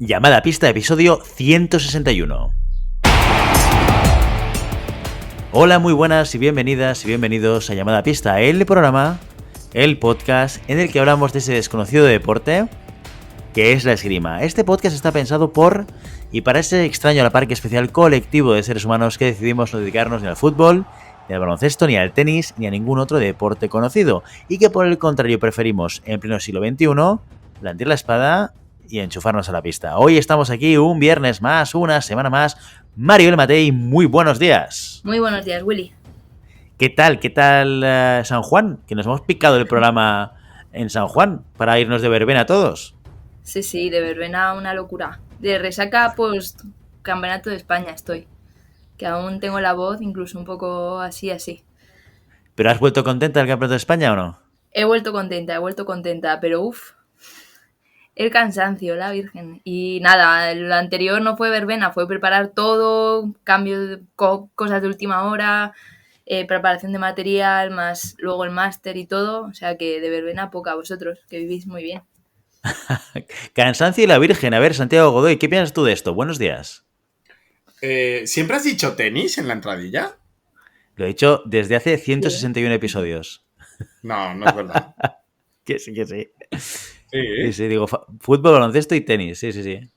Llamada a pista, episodio 161. Hola, muy buenas y bienvenidas y bienvenidos a Llamada a pista, el programa, el podcast en el que hablamos de ese desconocido deporte que es la esgrima. Este podcast está pensado por y para ese extraño a la par que especial colectivo de seres humanos que decidimos no dedicarnos ni al fútbol, ni al baloncesto, ni al tenis, ni a ningún otro deporte conocido, y que por el contrario preferimos, en pleno siglo XXI, blandir la espada y enchufarnos a la pista. Hoy estamos aquí un viernes más, una semana más. Maribel Matei, muy buenos días. Muy buenos días, Willy. ¿Qué tal San Juan? Que nos hemos picado el programa en San Juan para irnos de verbena todos. Sí, de verbena una locura. De resaca, pues, campeonato de España estoy. Que aún tengo la voz incluso un poco así. ¿Pero has vuelto contenta del campeonato de España o no? He vuelto contenta, pero el cansancio, la virgen. Y nada, lo anterior no fue verbena, fue preparar todo, cambio de cosas de última hora, preparación de material, más luego el máster y todo. O sea que de verbena poca, vosotros, que vivís muy bien. Cansancio y la virgen. A ver, Santiago Godoy, ¿qué piensas tú de esto? Buenos días. ¿Siempre has dicho tenis en la entradilla? Lo he dicho desde hace 161 episodios. No es verdad. Que sí. Sí, Digo, fútbol, baloncesto y tenis, sí.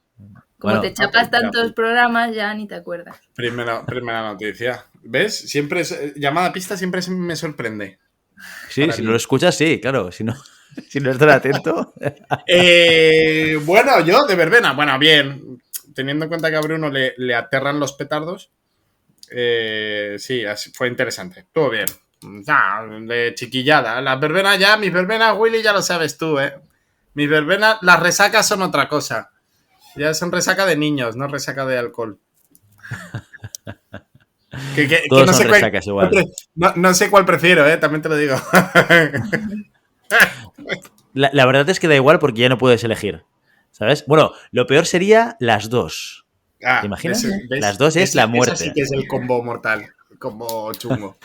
Como te chapas tantos programas, ya ni te acuerdas. Primera noticia. ¿Ves? Siempre llamada a pista siempre me sorprende. Sí, si no lo escuchas, sí, claro. Si no estás atento. Bueno, yo de verbena, bueno, bien. Teniendo en cuenta que a Bruno le aterran los petardos. Sí, fue interesante. Estuvo bien. Ya, de chiquillada. Las verbenas ya, mis verbenas, Willy, ya lo sabes tú, ¿eh? Mis verbenas, las resacas son otra cosa. Ya son resaca de niños, no resaca de alcohol. Todos no son resacas igual. No sé cuál prefiero, también te lo digo. La verdad es que da igual porque ya no puedes elegir, ¿sabes? Bueno, lo peor sería las dos. ¿Te imaginas? ¿Ves? Las dos es la muerte. Esa sí que es el combo mortal, el combo chungo.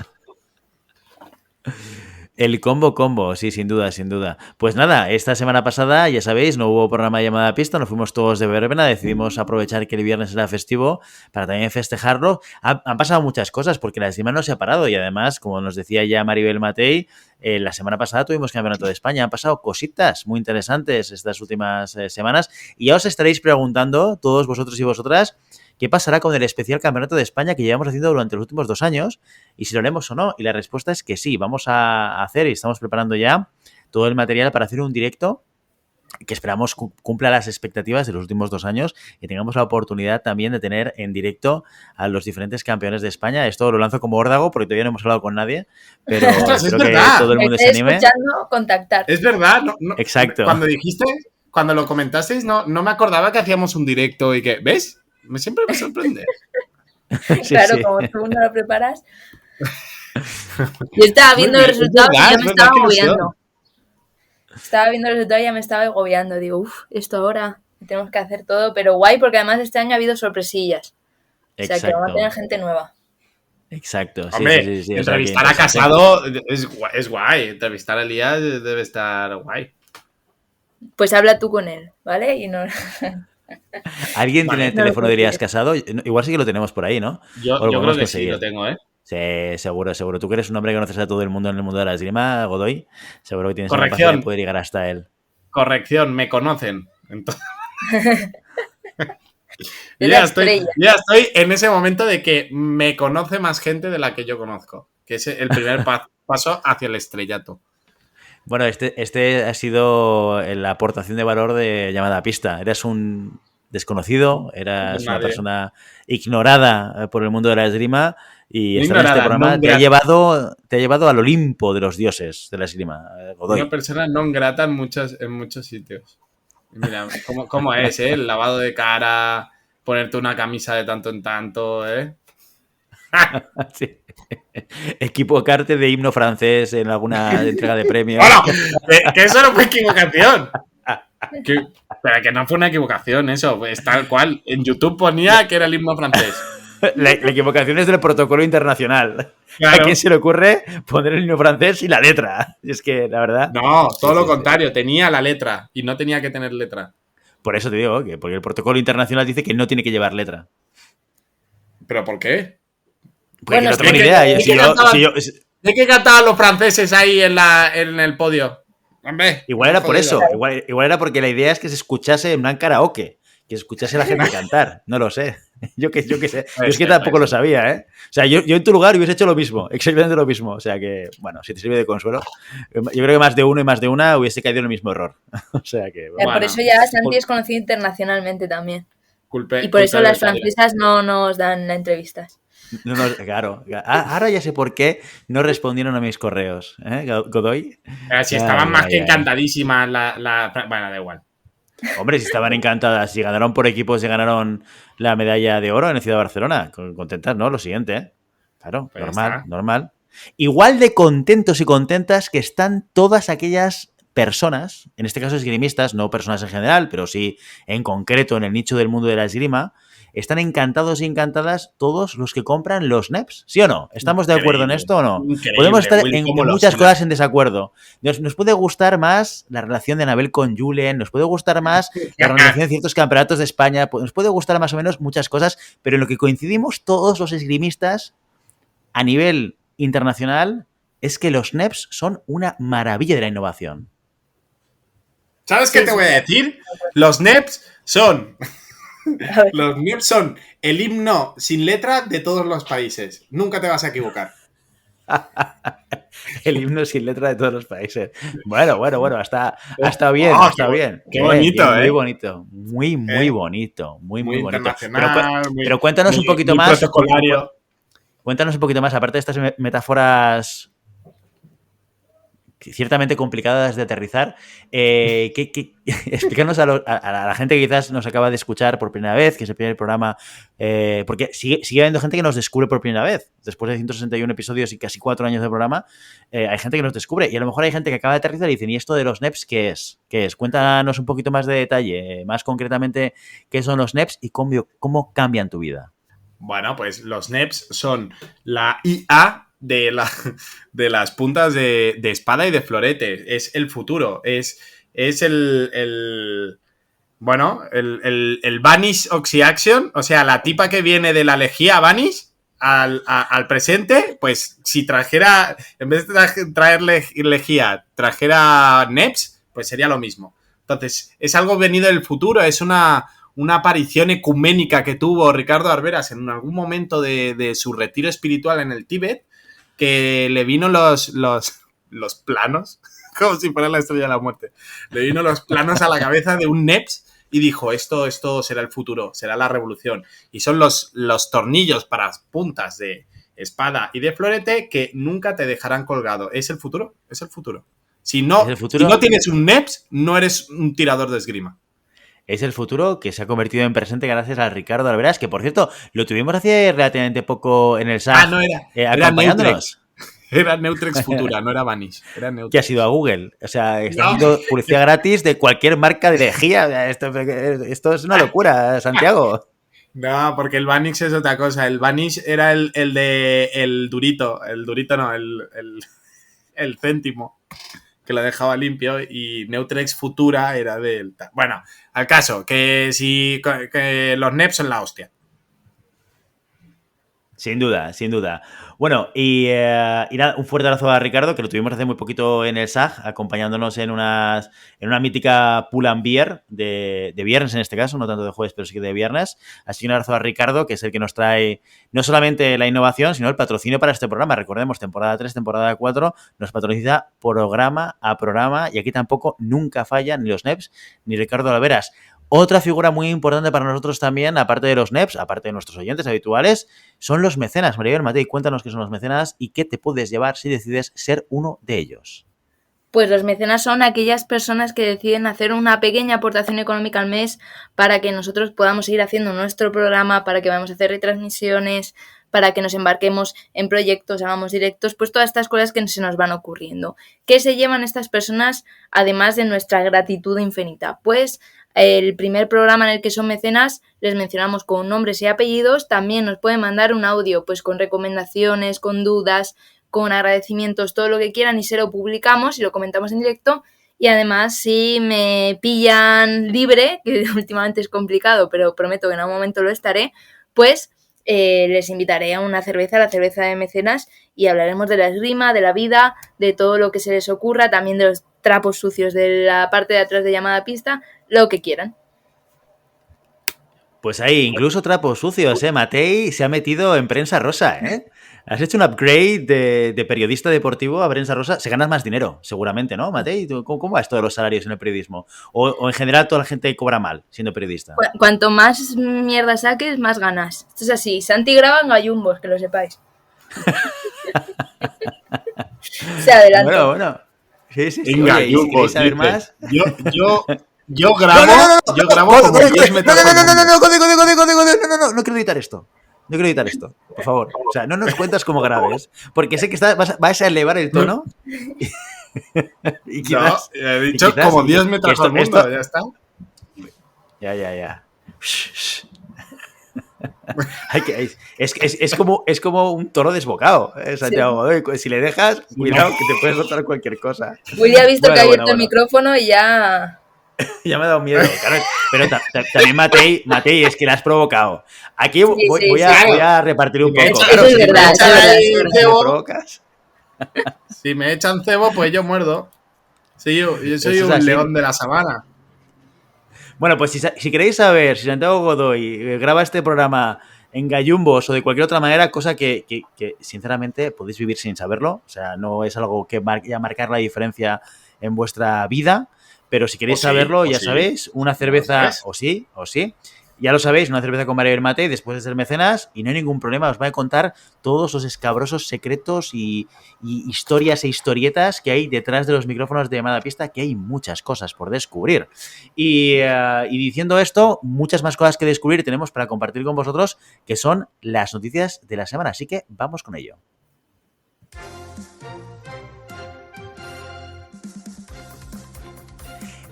El combo, sí, sin duda. Pues nada, esta semana pasada, ya sabéis, no hubo programa de llamada a pista, nos fuimos todos de verbena, decidimos aprovechar que el viernes era festivo para también festejarlo. Han pasado muchas cosas porque la esgrima no se ha parado y además, como nos decía ya Maribel Matei, la semana pasada tuvimos Campeonato de España. Han pasado cositas muy interesantes estas últimas semanas y ya os estaréis preguntando, todos vosotros y vosotras, ¿qué pasará con el especial Campeonato de España que llevamos haciendo durante los últimos 2 años? Y si lo haremos o no. Y la respuesta es que sí, vamos a hacer y estamos preparando ya todo el material para hacer un directo que esperamos cumpla las expectativas de los últimos 2 años y tengamos la oportunidad también de tener en directo a los diferentes campeones de España. Esto lo lanzo como órdago porque todavía no hemos hablado con nadie, pero espero que todo el mundo se anime. Contactar. Es verdad. No, exacto. Cuando lo comentasteis, no me acordaba que hacíamos un directo y que, ¿ves? Siempre me sorprende. Claro, sí. Como tú no lo preparas. Yo estaba viendo el resultado y ya me estaba agobiando. Estaba viendo el resultado y ya me estaba agobiando. Digo, esto ahora tenemos que hacer todo, pero guay, porque además este año ha habido sorpresillas. Exacto. O sea, que vamos a tener gente nueva. Exacto. Hombre, sí. Entrevistar a Casado es guay. Entrevistar a Elías debe estar guay. Pues habla tú con él, ¿vale? Y no... ¿Alguien tiene el teléfono de Elías Casado? Igual sí que lo tenemos por ahí, ¿no? Yo creo que sí lo tengo, ¿eh? Sí, seguro. Tú que eres un hombre que conoces a todo el mundo en el mundo de la esgrima, Godoy, seguro que tienes la capacidad de poder llegar hasta él. Corrección, me conocen. Entonces... ya estoy en ese momento de que me conoce más gente de la que yo conozco, que es el primer paso hacia el estrellato. Bueno, este ha sido la aportación de valor de llamada a pista. Eras un desconocido, eras una persona ignorada por el mundo de la esgrima y estar en este programa te ha llevado al Olimpo de los dioses de la esgrima. Godoy. Una persona non grata en muchos sitios. Mira, ¿cómo es, el lavado de cara, ponerte una camisa de tanto en tanto, Sí. Equivocarte de himno francés en alguna entrega de premios. ¡Bueno! Que eso no fue equivocación. Pero que no fue una equivocación eso, es tal cual. En YouTube ponía que era el himno francés. La equivocación es del protocolo internacional. Claro. ¿A quién se le ocurre poner el himno francés y la letra? Es que, la verdad... No, todo lo contrario. Tenía la letra y no tenía que tener letra. por eso te digo que porque el protocolo internacional dice que no tiene que llevar letra. ¿Pero por qué? Porque Bueno, no tengo es ni que- idea. es que ¿De qué cantaban los franceses ahí en el podio? Hombre, Igual me han era por jodido. eso. Igual era porque la idea es que se escuchase en plan karaoke. Que se escuchase a la gente cantar. No lo sé. Yo qué sé. Yo es que tampoco lo sabía, ¿eh? O sea, yo en tu lugar hubiese hecho lo mismo. Exactamente lo mismo. O sea que, bueno, si te sirve de consuelo. Yo creo que más de uno y más de una hubiese caído en el mismo error. O sea que, bueno. Por eso ya Santi es conocido internacionalmente también. Y por eso las francesas no nos dan entrevistas. No, claro. Ahora ya sé por qué no respondieron a mis correos, ¿eh, Godoy? Si estaban más que encantadísimas Bueno, da igual. Hombre, si estaban encantadas, si ganaron por equipos, si ganaron la medalla de oro en la ciudad de Barcelona. Contentas, ¿no? Lo siguiente, ¿eh? Claro, Pues normal. Igual de contentos y contentas que están todas aquellas personas, en este caso esgrimistas, no personas en general, pero sí en concreto en el nicho del mundo de la esgrima, están encantados y encantadas todos los que compran los NEPs, ¿sí o no? ¿Estamos de acuerdo en esto o no? Podemos estar en muchas cosas en desacuerdo. Nos puede gustar más la relación de Anabel con Julen, nos puede gustar más la organización de ciertos campeonatos de España, nos puede gustar más o menos muchas cosas, pero en lo que coincidimos todos los esgrimistas a nivel internacional es que los NEPs son una maravilla de la innovación. ¿Sabes qué te voy a decir? Los NEPs son... Los NEPs son el himno sin letra de todos los países. Nunca te vas a equivocar. El himno sin letra de todos los países. Bueno, está bien, está bien. Qué bonito, bien, muy bonito. Muy bonito. Muy bonito. Internacional, pero cuéntanos un poquito muy más. Protocolario. Cuéntanos un poquito más, aparte de estas metáforas ciertamente complicadas de aterrizar, explícanos a la gente que quizás nos acaba de escuchar por primera vez, que es el primer programa, porque sigue habiendo gente que nos descubre por primera vez. Después de 161 episodios y casi 4 años de programa, hay gente que nos descubre. Y a lo mejor hay gente que acaba de aterrizar y dicen, ¿y esto de los NEPs qué es? Cuéntanos un poquito más de detalle, más concretamente, qué son los NEPs y cómo cambian tu vida. Bueno, pues los NEPs son la IA de las puntas de espada y de florete. Es el futuro. Es el Vanish Oxyaction. O sea, la tipa que viene de la lejía Vanish al presente, pues si trajera, en vez de traer lejía, trajera NEPs, pues sería lo mismo. Entonces, es algo venido del futuro. Es una aparición ecuménica que tuvo Ricardo Arberas en algún momento de su retiro espiritual en el Tíbet, que le vino los planos, como si fuera la estrella de la muerte, le vino los planos a la cabeza de un NEPs y dijo, esto será el futuro, será la revolución. Y son los tornillos para puntas de espada y de florete que nunca te dejarán colgado. Es el futuro, es el futuro. Si no tienes un NEPs, no eres un tirador de esgrima. Es el futuro que se ha convertido en presente gracias a Ricardo Alveras, que por cierto, lo tuvimos hace relativamente poco en el SAG, acompañándonos. Era Neutrex Futura, no era Vanish. Que ha sido a Google. O sea, está haciendo publicidad gratis de cualquier marca de lejía. Esto es una locura, Santiago. No, porque el Vanish es otra cosa. El Vanish era el durito. El durito no, el céntimo, que lo dejaba limpio, y Neutrex Futura era del... Bueno, al caso, que los NEPs son la hostia. Sin duda. Bueno, y nada, un fuerte abrazo a Ricardo, que lo tuvimos hace muy poquito en el SAG, acompañándonos en una mítica pull and beer de viernes en este caso, no tanto de jueves, pero sí que de viernes. Así que un abrazo a Ricardo, que es el que nos trae no solamente la innovación, sino el patrocinio para este programa. Recordemos, temporada 3, temporada 4, nos patrocina programa a programa, y aquí tampoco nunca fallan ni los NEPs ni Ricardo Alveras. Otra figura muy importante para nosotros también, aparte de los NEPs, aparte de nuestros oyentes habituales, son los mecenas. Maribel Matei, cuéntanos qué son los mecenas y qué te puedes llevar si decides ser uno de ellos. Pues los mecenas son aquellas personas que deciden hacer una pequeña aportación económica al mes para que nosotros podamos seguir haciendo nuestro programa, para que vayamos a hacer retransmisiones, para que nos embarquemos en proyectos, hagamos directos, pues todas estas cosas que se nos van ocurriendo. ¿Qué se llevan estas personas además de nuestra gratitud infinita? Pues el primer programa en el que son mecenas les mencionamos con nombres y apellidos. También nos pueden mandar un audio pues con recomendaciones, con dudas, con agradecimientos, todo lo que quieran, y se lo publicamos y lo comentamos en directo. Y además, si me pillan libre, que últimamente es complicado, pero prometo que en algún momento lo estaré, pues les invitaré a una cerveza, la cerveza de Mecenas, y hablaremos de la esgrima, de la vida, de todo lo que se les ocurra, también de los trapos sucios de la parte de atrás de llamada pista, lo que quieran. Pues ahí, incluso trapos sucios, ¿eh? Matei se ha metido en prensa rosa, ¿eh? Has hecho un upgrade de periodista deportivo a prensa rosa. Se ganas más dinero, seguramente, ¿no, Matei? ¿Cómo va esto de los salarios en el periodismo? O en general toda la gente cobra mal siendo periodista. Cuanto más mierda saques, más ganas. Esto es así. Santi graba en gallumbos, que lo sepáis. Se adelantó. Bueno. Sí. Venga, Oye, y si queréis saber más... Yo grabo, yo grabo como 10 metros por segundo. No quiero editar esto. No quiero editar esto, por favor. O sea, no nos cuentas como grabes, porque sé que vas a elevar el tono. Y quizás, no, he dicho como 10 metros por segundo, ya está. Ya. Es como un toro desbocado, Santiago. Sí. Si le dejas, cuidado que te puedes soltar cualquier cosa. Willy ha visto que ha abierto el micrófono y ya... Ya me ha dado miedo, claro, pero también Matei, es que la has provocado. Aquí voy a repartir un poco. Claro, es verdad, si me echan cebo, pues yo muerdo. Sí, yo soy un león de la sabana. Bueno, pues si queréis saber si Santiago Godoy graba este programa en gallumbos o de cualquier otra manera, cosa que sinceramente podéis vivir sin saberlo, o sea, no es algo que vaya a marcar la diferencia en vuestra vida. Pero si queréis saberlo, ya sabéis, una cerveza, o sí, ya lo sabéis, una cerveza con Maribel Matei después de ser mecenas y no hay ningún problema, os va a contar todos los escabrosos secretos y historias e historietas que hay detrás de los micrófonos de llamada pista, que hay muchas cosas por descubrir. Y diciendo esto, muchas más cosas que descubrir tenemos para compartir con vosotros, que son las noticias de la semana, así que vamos con ello.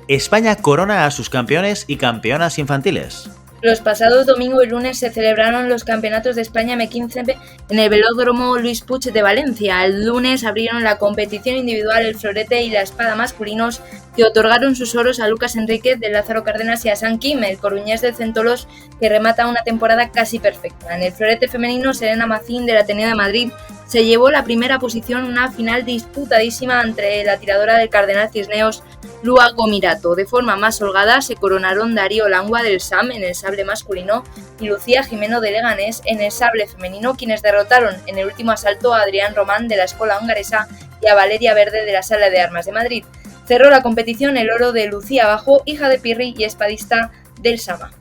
España corona a sus campeones y campeonas infantiles. Los pasados domingo y lunes se celebraron los campeonatos de España M15 en el velódromo Luis Puig de Valencia. El lunes abrieron la competición individual el florete y la espada masculinos, que otorgaron sus oros a Lucas Enríquez de Lázaro Cárdenas y a San Quim, el coruñés del Centolos, que remata una temporada casi perfecta. En el florete femenino, Serena Macín del Ateneo de Madrid se llevó la primera posición en una final disputadísima entre la tiradora del Cardenal Cisneos, Lua Gomirato. De forma más holgada se coronaron Darío Langua del SAM en el sable masculino y Lucía Jimeno de Leganés en el sable femenino, quienes derrotaron en el último asalto a Adrián Román de la Escuela Hongaresa y a Valeria Verde de la Sala de Armas de Madrid. Cerró la competición el oro de Lucía Bajo, hija de Pirri y espadista del Sama.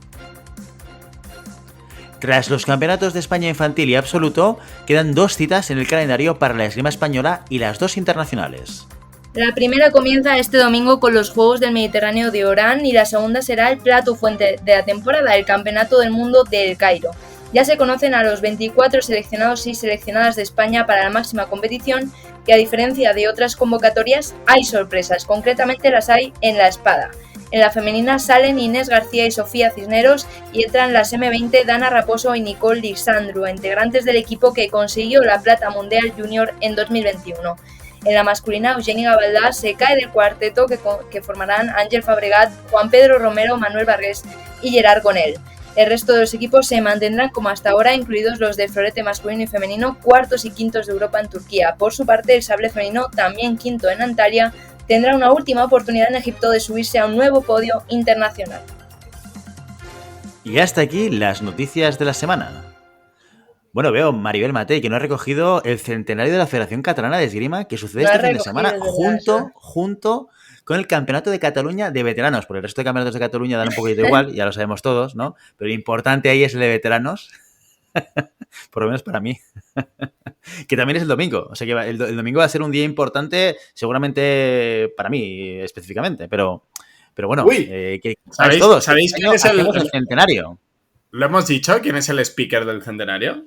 Tras los campeonatos de España infantil y absoluto, quedan 2 citas en el calendario para la esgrima española y las 2 internacionales. La primera comienza este domingo con los Juegos del Mediterráneo de Orán y la segunda será el plato fuerte de la temporada, el Campeonato del Mundo de El Cairo. Ya se conocen a los 24 seleccionados y seleccionadas de España para la máxima competición, y a diferencia de otras convocatorias, hay sorpresas, concretamente las hay en la espada. En la femenina salen Inés García y Sofía Cisneros y entran las M20 Dana Raposo y Nicole Lisandro, integrantes del equipo que consiguió la plata mundial junior en 2021. En la masculina, Eugenia Gabaldá se cae del cuarteto que formarán Ángel Fabregat, Juan Pedro Romero, Manuel Vargas y Gerard Gonel. El resto de los equipos se mantendrán como hasta ahora, incluidos los de florete masculino y femenino, cuartos y quintos de Europa en Turquía. Por su parte, el sable femenino, también quinto en Antalya, tendrá una última oportunidad en Egipto de subirse a un nuevo podio internacional. Y hasta aquí las noticias de la semana. Bueno, veo Maribel Matei, que no ha recogido el centenario de la Federación Catalana de Esgrima, que sucede este fin de semana, junto con el Campeonato de Cataluña de veteranos. Porque el resto de campeonatos de Cataluña dan un poquito igual, ya lo sabemos todos, ¿no? Pero lo importante ahí es el de veteranos, por lo menos para mí, que también es el domingo. O sea que el domingo va a ser un día importante, seguramente para mí específicamente, pero bueno, ¿Sabéis quién es el centenario? ¿Lo hemos dicho? ¿Quién es el speaker del centenario?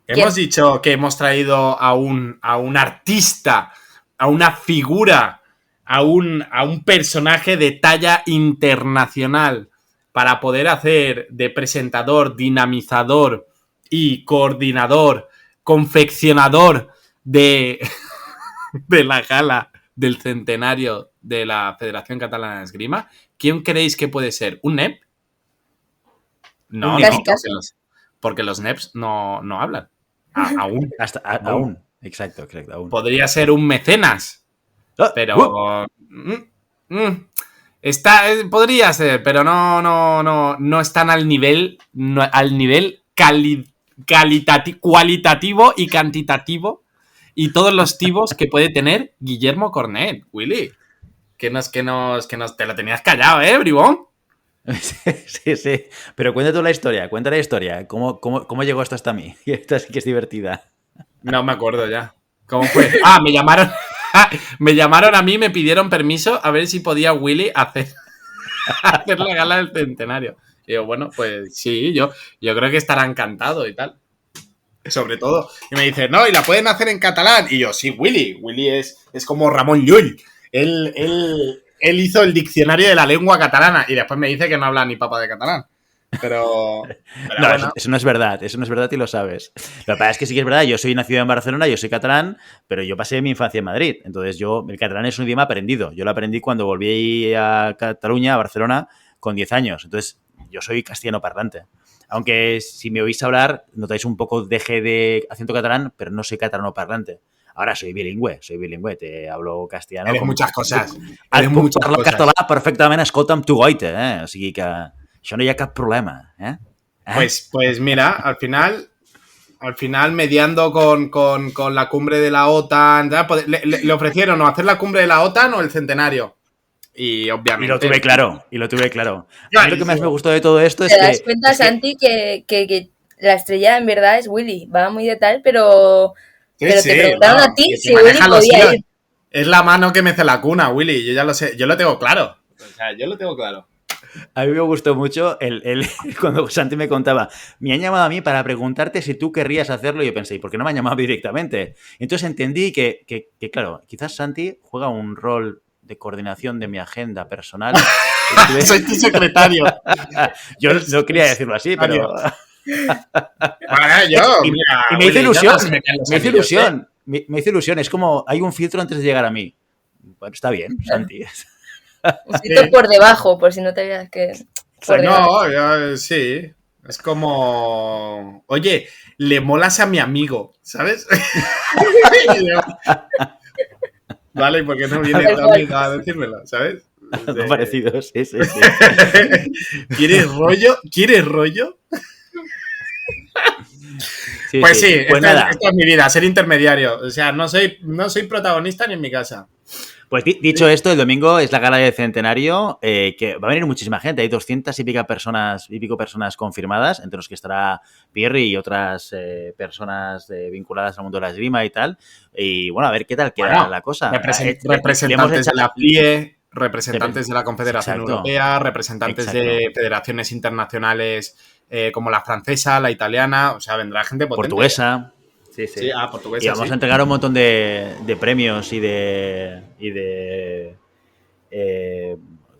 Hemos dicho que hemos traído a un artista, a una figura, a un personaje de talla internacional para poder hacer de presentador, dinamizador y coordinador, confeccionador de de la gala del centenario de la Federación Catalana de Esgrima, ¿quién creéis que puede ser? ¿Un NEP? No, Un no, NEP. porque los NEPs no hablan. Aún. Aún. Exacto, aún. Podría ser un mecenas, pero... podría ser, pero no están al nivel, cualitativo y cantitativo y todos los tibos que puede tener Guillermo Cornet, Willy. Que te lo tenías callado, bribón. Sí. Pero cuenta la historia. ¿Cómo llegó esto hasta mí? Esta sí que es divertida. No me acuerdo ya. ¿Cómo fue? Me llamaron. Me llamaron a mí, me pidieron permiso a ver si podía Willy hacer la gala del centenario. Y yo, bueno, pues sí, yo creo que estará encantado y tal. Sobre todo. Y me dice, no, y la pueden hacer en catalán. Y yo, sí, Willy. Willy es como Ramón Llull. Él hizo el diccionario de la lengua catalana y después me dice que no habla ni papa de catalán. Pero no, bueno. eso no es verdad y lo sabes. Lo que pasa es que sí que es verdad, yo soy nacido en Barcelona, yo soy catalán, pero yo pasé mi infancia en Madrid. Entonces el catalán es un idioma aprendido. Yo lo aprendí cuando volví a Cataluña, a Barcelona, con 10 años. Entonces yo soy castellano parlante. Aunque si me oís hablar, notáis un poco de acento catalán, pero no soy catalano parlante. Ahora soy bilingüe, te hablo castellano. Eres muchas cosas. Parlo català perfectament, escolta'm tu goita, O sigui que això no hi ha cap problema, Pues mira, al final mediando con la cumbre de la OTAN, le ofrecieron o hacer la cumbre de la OTAN o el centenario. Y obviamente... Y lo tuve claro. A mí lo que más me gustó de todo esto es que... ¿Te das cuenta, Santi, que la estrella en verdad es Willy? Va muy de tal, pero te preguntaron a ti si Willy podía ir. Es la mano que mece la cuna, Willy. Yo ya lo sé. Yo lo tengo claro. A mí me gustó mucho cuando Santi me contaba, me han llamado a mí para preguntarte si tú querrías hacerlo, y yo pensé, ¿y por qué no me han llamado directamente? Entonces entendí que claro, quizás Santi juega un rol de coordinación de mi agenda personal. Soy tu secretario. Yo no quería decirlo así, pero... Y me hizo ilusión. Me hizo ilusión. Es como, hay un filtro antes de llegar a mí. Bueno, está bien, Santi. Un filtro por debajo, por si no te veas que... Sí. Es como... Oye, le molas a mi amigo, ¿sabes? Vale, ¿por qué no viene tu amigo a decírmelo, ¿sabes? Son parecidos, sí. ¿Quieres rollo? Sí, pues sí, esta es mi vida, ser intermediario. O sea, no soy protagonista ni en mi casa. Pues dicho esto, el domingo es la gala del centenario, que va a venir muchísima gente. Hay 200 y pico personas confirmadas, entre los que estará Pierre y otras personas vinculadas al mundo de la esgrima y tal. Y bueno, a ver qué tal queda la cosa. Representantes de la PLIE, representantes de la Confederación Europea, representantes de federaciones internacionales como la francesa, la italiana, o sea, vendrá gente potente. Portuguesa. Sí. Portuguesa, y vamos a entregar un montón de premios y de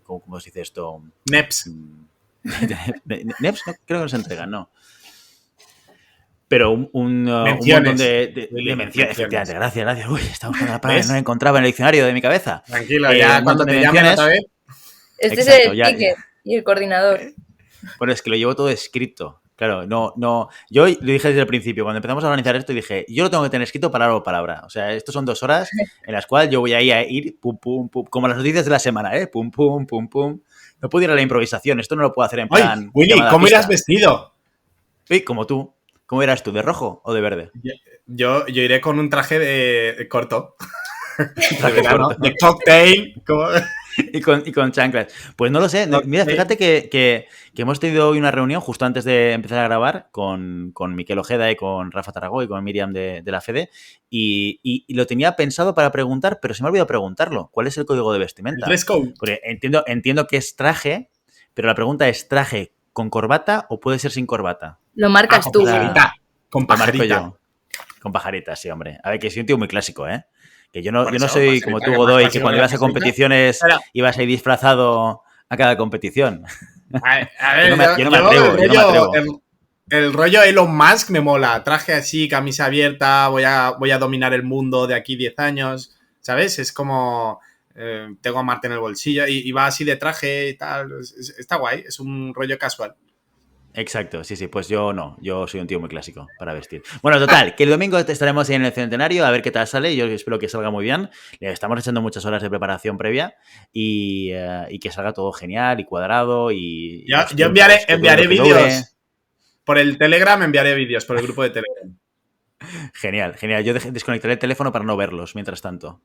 ¿cómo se dice esto? NEPs. NEPs no, creo que no se entregan, no. Pero un montón de menciones. Efectivamente, gracias. Uy, estamos con la palabra, no la encontraba en el diccionario de mi cabeza. Tranquilo, ya cuando te llamen otra vez. Este es el ticket y el coordinador. Bueno, es que lo llevo todo escrito. Claro, no. Yo lo dije desde el principio, cuando empezamos a organizar esto, dije, yo lo tengo que tener escrito palabra por palabra. O sea, estos son 2 horas en las cuales yo voy a ir pum, pum, pum, como las noticias de la semana, pum, pum, pum, pum. No puedo ir a la improvisación, esto no lo puedo hacer en plan... Oye, Willy, ¿cómo irás vestido? Sí, como tú. ¿Cómo irás tú? ¿De rojo o de verde? Yo iré con un traje de corto. De cocktail. Y con chanclas. Pues no lo sé. Mira, fíjate que hemos tenido hoy una reunión justo antes de empezar a grabar con Miquel Ojeda y con Rafa Tarragó y con Miriam de la FEDE y lo tenía pensado para preguntar, pero se me ha olvidado preguntarlo. ¿Cuál es el código de vestimenta? Dress code. Porque entiendo que es traje, pero la pregunta es ¿traje con corbata o puede ser sin corbata? Lo marcas tú. Con pajarita. Con pajarita, sí, hombre. A ver, que soy un tío muy clásico, Que yo no soy como tú, Godoy, que cuando ibas a competiciones ibas ahí disfrazado a cada competición. A ver, yo no me atrevo. El rollo Elon Musk me mola. Traje así, camisa abierta, voy a dominar el mundo de aquí 10 años. ¿sabes? Es como tengo a Marte en el bolsillo y va así de traje y tal. Está guay, es un rollo casual. Exacto, sí, pues yo no, yo soy un tío muy clásico para vestir. Bueno, total, que el domingo estaremos ahí en el Centenario a ver qué tal sale, yo espero que salga muy bien, le estamos echando muchas horas de preparación previa y que salga todo genial y cuadrado y los Yo puntos, que dure enviaré lo que dure. vídeos por el Telegram, enviaré vídeos por el grupo de Telegram. Genial, yo desconectaré el teléfono para no verlos mientras tanto.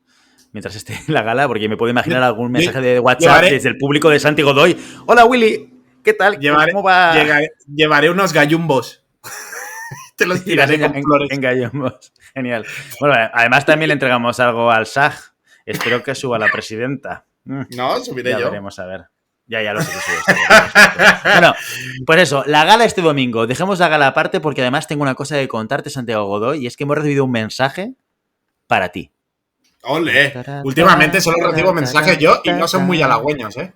Mientras esté en la gala, porque me puedo imaginar algún mensaje de WhatsApp desde el público de Santi Godoy. Hola Willy, ¿qué tal? ¿Cómo va? Llevaré unos gallumbos. Te los tiraré con flores. En gallumbos. Genial. Bueno, además también le entregamos algo al SAG. Espero que suba la presidenta. No, subiré ya yo. Veremos, a ver. Ya lo sé que subes. Bueno, pues eso, la gala este domingo. Dejemos la gala aparte porque además tengo una cosa que contarte, Santiago Godoy, y es que hemos recibido un mensaje para ti. ¡Ole! Últimamente solo recibo mensajes yo y no son muy halagüeños, ¿eh?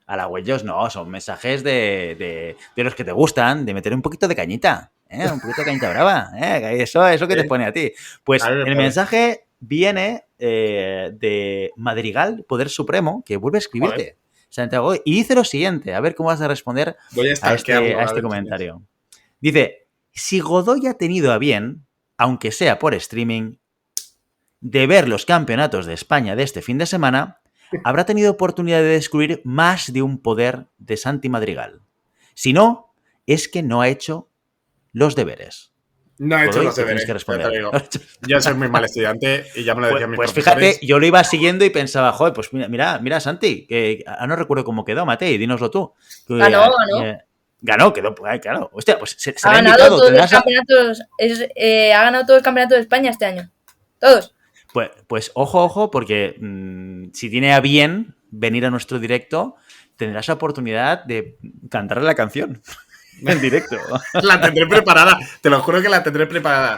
Halagüeños no, son mensajes de los que te gustan, de meter un poquito de cañita, un poquito de cañita brava, eso que te pone a ti. Pues el mensaje viene de Madrigal, Poder Supremo, que vuelve a escribirte, Santiago, y dice lo siguiente, a ver cómo vas a responder a este comentario. Dice, si Godoy ha tenido a bien, aunque sea por streaming, de ver los campeonatos de España de este fin de semana, habrá tenido oportunidad de descubrir más de un poder de Santi Madrigal. Si no, es que no ha hecho los deberes. No he hecho los deberes. Que responder. Yo soy muy mal estudiante y ya me lo decían mis profesores. Pues fíjate, yo lo iba siguiendo y pensaba, joder, pues mira Santi, que no recuerdo cómo quedó, Matei, dínoslo tú. Ganó, quedó, claro. Hostia, pues se ha ganado todos los campeonatos. Ha ganado todo el campeonato de España este año. Todos. Pues ojo, porque si tiene a bien venir a nuestro directo, tendrás la oportunidad de cantarle la canción en directo. La tendré preparada, te lo juro que la tendré preparada.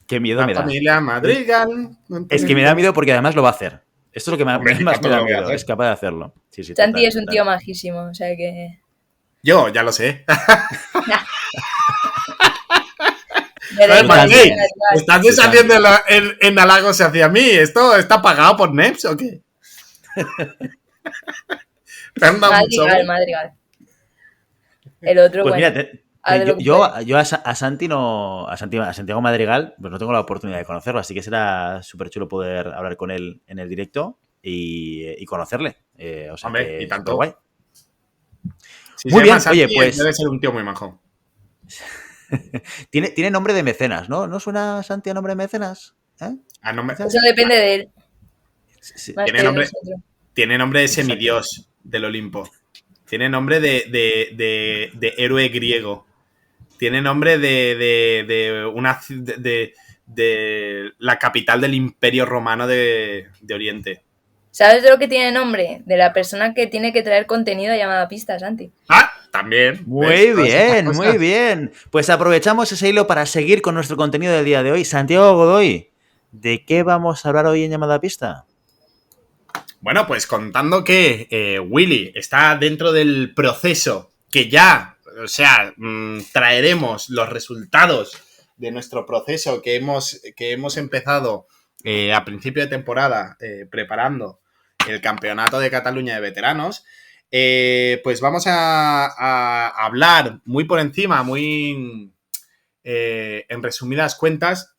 Qué miedo me da. Familia Madrigal. Es que me da miedo porque además lo va a hacer. Esto es lo que más me da miedo, es capaz de hacerlo. Sí, Santi es un tío majísimo, o sea que... Yo, ya lo sé. ¿Estás deshaciendo en halagos hacia mí? ¿Esto está pagado por Neps o qué? Madrigal. El otro, pues bueno. Mira, yo a Santi no, a Santiago Madrigal, pues no tengo la oportunidad de conocerlo, así que será súper chulo poder hablar con él en el directo y conocerle. O sea, hombre, y tanto guay. Si muy bien, Santi, oye, pues debe ser un tío muy majo. tiene nombre de mecenas, ¿no? ¿No suena Santi a nombre de mecenas? Eso depende de él. Sí. Tiene nombre de semidios del Olimpo. Tiene nombre de héroe griego. Tiene nombre de la capital del Imperio Romano de Oriente. ¿Sabes de lo que tiene nombre? De la persona que tiene que traer contenido llamada Pista, Santi. También. Muy bien. Pues aprovechamos ese hilo para seguir con nuestro contenido del día de hoy. Santiago Godoy, ¿de qué vamos a hablar hoy en Llamada Pista? Bueno, pues contando que Willy está dentro del proceso que ya, o sea, traeremos los resultados de nuestro proceso que hemos empezado a principio de temporada preparando el Campeonato de Cataluña de Veteranos, pues vamos a hablar muy por encima, muy en resumidas cuentas,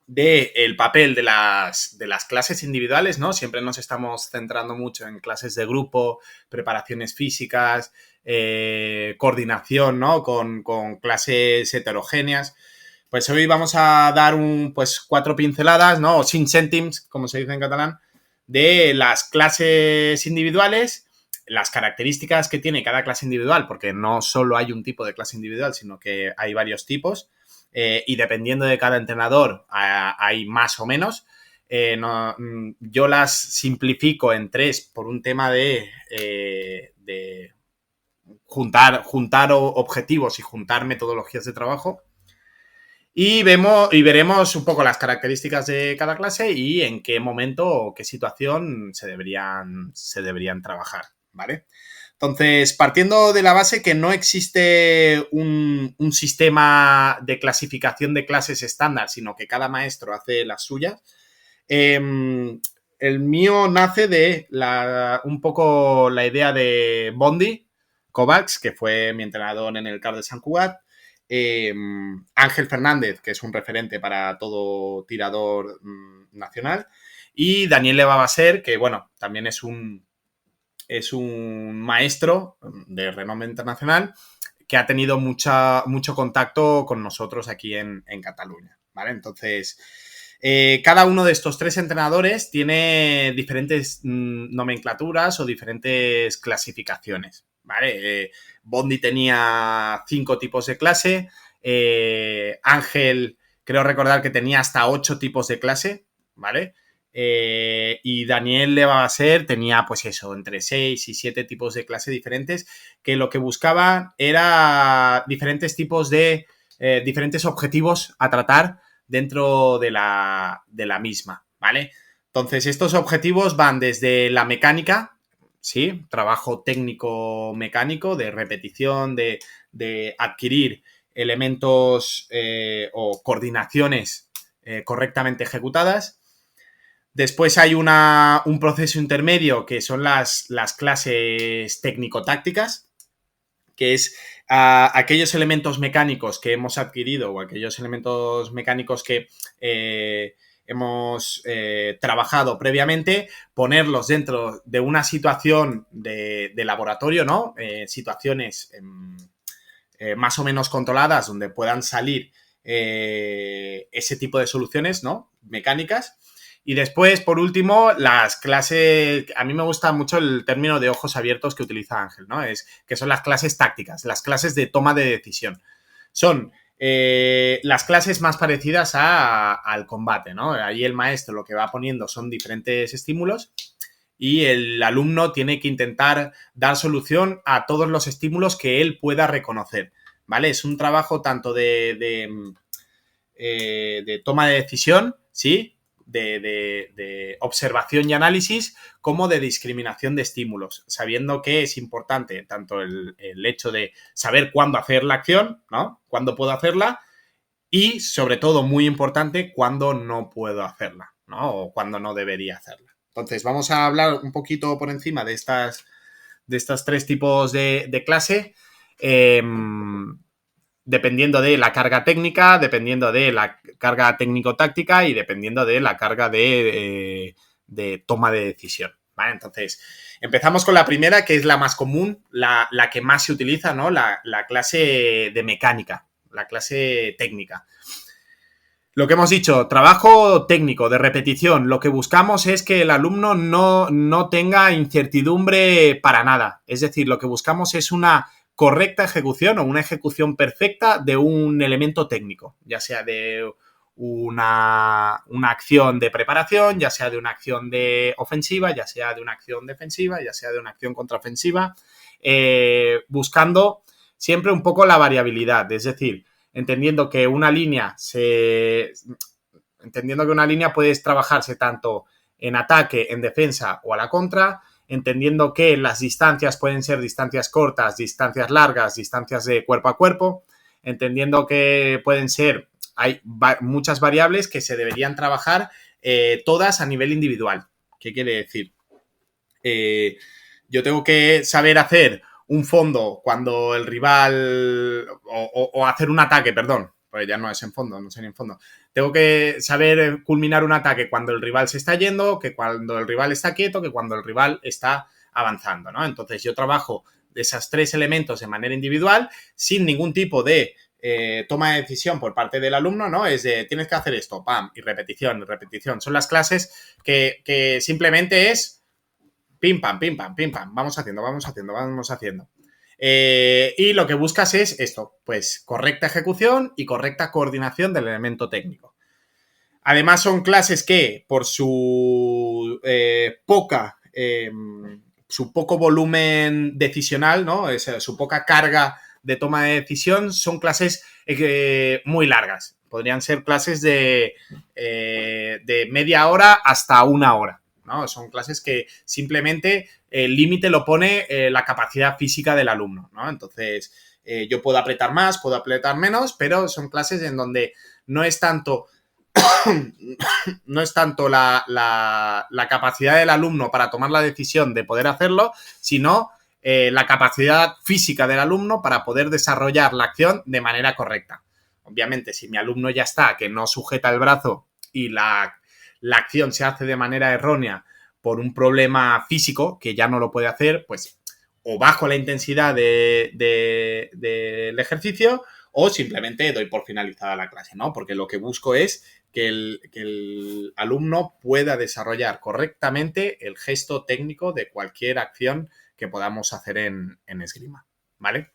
del papel de las clases individuales, ¿no? Siempre nos estamos centrando mucho en clases de grupo, preparaciones físicas, coordinación, ¿no? Con clases heterogéneas. Pues hoy vamos a dar 4 pinceladas, ¿no? O 5 cèntims, como se dice en catalán, de las clases individuales, las características que tiene cada clase individual, porque no solo hay un tipo de clase individual, sino que hay varios tipos. Y dependiendo de cada entrenador hay más o menos. Yo las simplifico en 3 por un tema de juntar objetivos y juntar metodologías de trabajo. Y veremos un poco las características de cada clase y en qué momento o qué situación se deberían trabajar, ¿vale? Entonces, partiendo de la base que no existe un sistema de clasificación de clases estándar, sino que cada maestro hace las suyas, el mío nace de un poco la idea de Bondi Kovacs, que fue mi entrenador en el CAR de Sant Cugat, Ángel Fernández, que es un referente para todo tirador nacional, y Daniel Levavasseur, que bueno, también es un maestro de renombre internacional que ha tenido mucho contacto con nosotros aquí en Cataluña, ¿vale? Entonces, cada uno de estos 3 entrenadores tiene diferentes nomenclaturas o diferentes clasificaciones, ¿vale? Bondi tenía 5 tipos de clase, Ángel, creo recordar que tenía hasta 8 tipos de clase, ¿vale? Y Daniel Levavasseur tenía, pues eso, entre 6 y 7 tipos de clase diferentes, que lo que buscaban era diferentes tipos de, diferentes objetivos a tratar dentro de la misma, ¿vale? Entonces, estos objetivos van desde la mecánica, ¿sí? Trabajo técnico mecánico, de repetición, de adquirir elementos o coordinaciones correctamente ejecutadas. Después hay un proceso intermedio que son las clases técnico-tácticas, que es aquellos elementos mecánicos que hemos adquirido o aquellos elementos mecánicos que hemos trabajado previamente, ponerlos dentro de una situación de laboratorio, ¿no? Situaciones más o menos controladas donde puedan salir ese tipo de soluciones, ¿no? Mecánicas. Y después, por último, las clases, a mí me gusta mucho el término de ojos abiertos que utiliza Ángel, ¿no? Que son las clases tácticas, las clases de toma de decisión. Son las clases más parecidas al combate, ¿no? Ahí el maestro lo que va poniendo son diferentes estímulos y el alumno tiene que intentar dar solución a todos los estímulos que él pueda reconocer, ¿vale? Es un trabajo tanto de toma de decisión, ¿sí? De observación y análisis, como de discriminación de estímulos, sabiendo que es importante tanto el hecho de saber cuándo hacer la acción, ¿no? Cuándo puedo hacerla y, sobre todo, muy importante, cuándo no puedo hacerla, ¿no? O cuándo no debería hacerla. Entonces, vamos a hablar un poquito por encima de estos 3 tipos de clase. Dependiendo de la carga técnica, dependiendo de la carga técnico-táctica y dependiendo de la carga de toma de decisión, ¿vale? Entonces, empezamos con la primera, que es la más común, la que más se utiliza, ¿no? La clase de mecánica, la clase técnica. Lo que hemos dicho, trabajo técnico de repetición. Lo que buscamos es que el alumno no tenga incertidumbre para nada. Es decir, lo que buscamos es una correcta ejecución o una ejecución perfecta de un elemento técnico, ya sea de una acción de preparación, ya sea de una acción de ofensiva, ya sea de una acción defensiva, ya sea de una acción contraofensiva, buscando siempre un poco la variabilidad, es decir, entendiendo que una línea puede trabajarse tanto en ataque, en defensa o a la contra, entendiendo que las distancias pueden ser distancias cortas, distancias largas, distancias de cuerpo a cuerpo, entendiendo que hay muchas variables que se deberían trabajar todas a nivel individual. ¿Qué quiere decir? Yo tengo que saber hacer un fondo cuando el rival, o hacer un ataque, perdón, pues ya no es en fondo, no sería en fondo. Tengo que saber culminar un ataque cuando el rival se está yendo, que cuando el rival está quieto, que cuando el rival está avanzando, ¿no? Entonces yo trabajo de esos 3 elementos de manera individual, sin ningún tipo de toma de decisión por parte del alumno, ¿no? Es de, tienes que hacer esto, pam, y repetición, y repetición. Son las clases que simplemente es pim, pam, pim, pam, pim, pam, vamos haciendo. Y lo que buscas es esto, pues correcta ejecución y correcta coordinación del elemento técnico. Además son clases que por su poco volumen decisional, ¿no? Su poca carga de toma de decisión, son clases muy largas. Podrían ser clases de media hora hasta 1 hora, ¿no? Son clases que simplemente el límite lo pone la capacidad física del alumno, ¿no? Entonces, yo puedo apretar más, puedo apretar menos, pero son clases en donde no es tanto no es tanto la capacidad del alumno para tomar la decisión de poder hacerlo, sino la capacidad física del alumno para poder desarrollar la acción de manera correcta. Obviamente, si mi alumno ya está, que no sujeta el brazo y la acción se hace de manera errónea por un problema físico que ya no lo puede hacer, pues o bajo la intensidad del ejercicio o simplemente doy por finalizada la clase, ¿no? Porque lo que busco es que el alumno pueda desarrollar correctamente el gesto técnico de cualquier acción que podamos hacer en esgrima, ¿vale?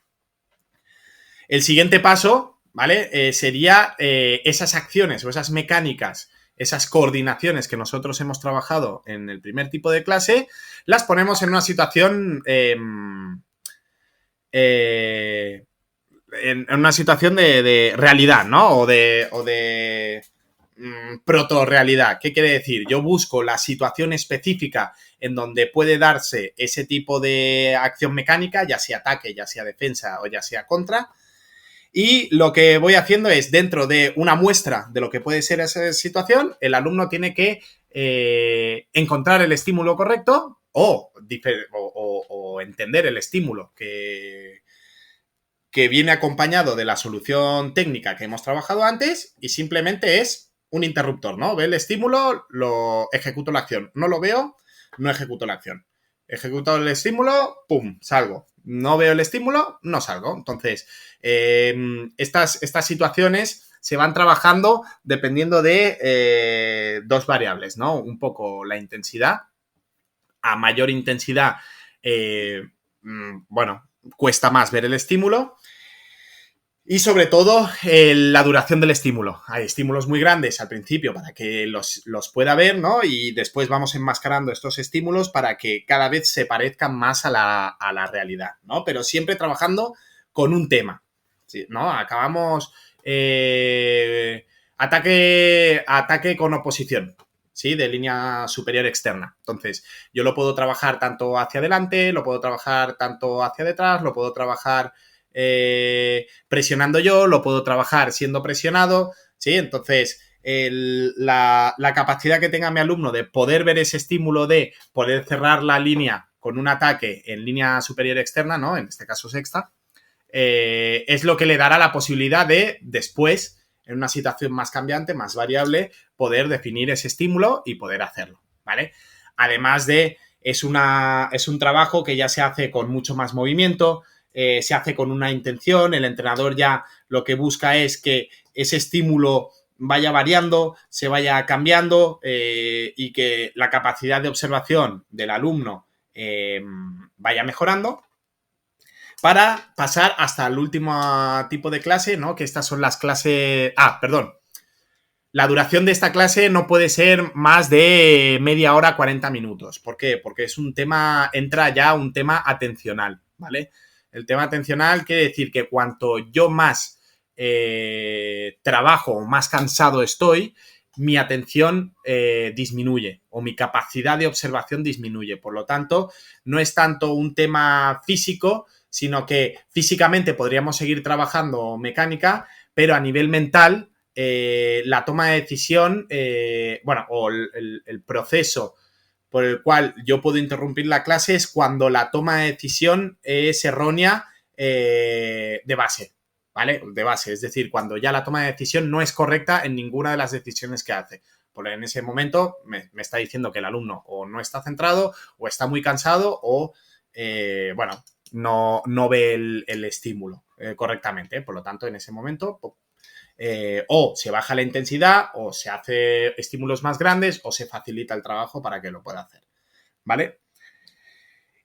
El siguiente paso, ¿vale? Sería esas acciones o esas mecánicas, esas coordinaciones que nosotros hemos trabajado en el primer tipo de clase, las ponemos en una situación en una situación de realidad, ¿no? O de proto-realidad. ¿Qué quiere decir? Yo busco la situación específica en donde puede darse ese tipo de acción mecánica, ya sea ataque, ya sea defensa o ya sea contra. Y lo que voy haciendo es, dentro de una muestra de lo que puede ser esa situación, el alumno tiene que encontrar el estímulo correcto o entender el estímulo que viene acompañado de la solución técnica que hemos trabajado antes y simplemente es un interruptor, ¿no? Ve el estímulo, lo ejecuto la acción. No lo veo, no ejecuto la acción. Ejecuto el estímulo, ¡pum!, salgo. No veo el estímulo, no salgo. Entonces, estas situaciones se van trabajando dependiendo de dos variables, ¿no? Un poco la intensidad. A mayor intensidad, cuesta más ver el estímulo. Y sobre todo, la duración del estímulo. Hay estímulos muy grandes al principio para que los pueda ver, ¿no? Y después vamos enmascarando estos estímulos para que cada vez se parezcan más a la realidad, ¿no? Pero siempre trabajando con un tema, ¿sí? ¿No? Acabamos ataque con oposición, ¿sí? De línea superior externa. Entonces, yo lo puedo trabajar tanto hacia adelante, lo puedo trabajar tanto hacia detrás, lo puedo trabajar presionando yo, lo puedo trabajar siendo presionado, ¿sí? Entonces, la capacidad que tenga mi alumno de poder ver ese estímulo, de poder cerrar la línea con un ataque en línea superior externa, ¿no? En este caso sexta, es lo que le dará la posibilidad de después, en una situación más cambiante, más variable, poder definir ese estímulo y poder hacerlo, ¿vale? Además de, es un trabajo que ya se hace con mucho más movimiento, se hace con una intención, el entrenador ya lo que busca es que ese estímulo vaya variando, se vaya cambiando y que la capacidad de observación del alumno vaya mejorando para pasar hasta el último tipo de clase, ¿no? Que estas son las clases... La duración de esta clase no puede ser más de media hora, 40 minutos. ¿Por qué? Porque es un tema, entra ya un tema atencional, ¿vale? El tema atencional quiere decir que cuanto yo más trabajo, más cansado estoy, mi atención disminuye o mi capacidad de observación disminuye. Por lo tanto, no es tanto un tema físico, sino que físicamente podríamos seguir trabajando mecánica, pero a nivel mental, la toma de decisión, o el proceso por el cual yo puedo interrumpir la clase es cuando la toma de decisión es errónea de base, ¿vale? De base, es decir, cuando ya la toma de decisión no es correcta en ninguna de las decisiones que hace. Porque en ese momento me está diciendo que el alumno o no está centrado o está muy cansado o, no ve el estímulo correctamente. Por lo tanto, en ese momento... o se baja la intensidad, o se hace estímulos más grandes, o se facilita el trabajo para que lo pueda hacer, ¿vale?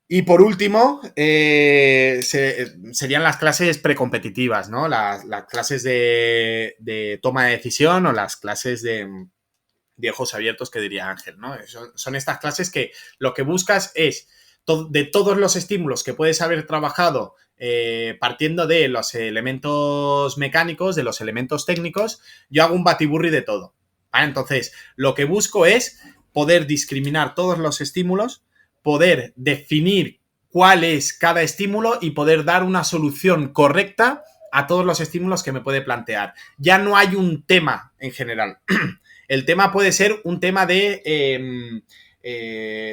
Y por último, serían las clases precompetitivas, ¿no? Las clases de toma de decisión o las clases de ojos abiertos, que diría Ángel, ¿no? Son estas clases que lo que buscas es, de todos los estímulos que puedes haber trabajado partiendo de los elementos mecánicos, de los elementos técnicos, yo hago un batiburri de todo, ¿vale? Entonces, lo que busco es poder discriminar todos los estímulos, poder definir cuál es cada estímulo y poder dar una solución correcta a todos los estímulos que me puede plantear. Ya no hay un tema en general. el tema puede ser un tema de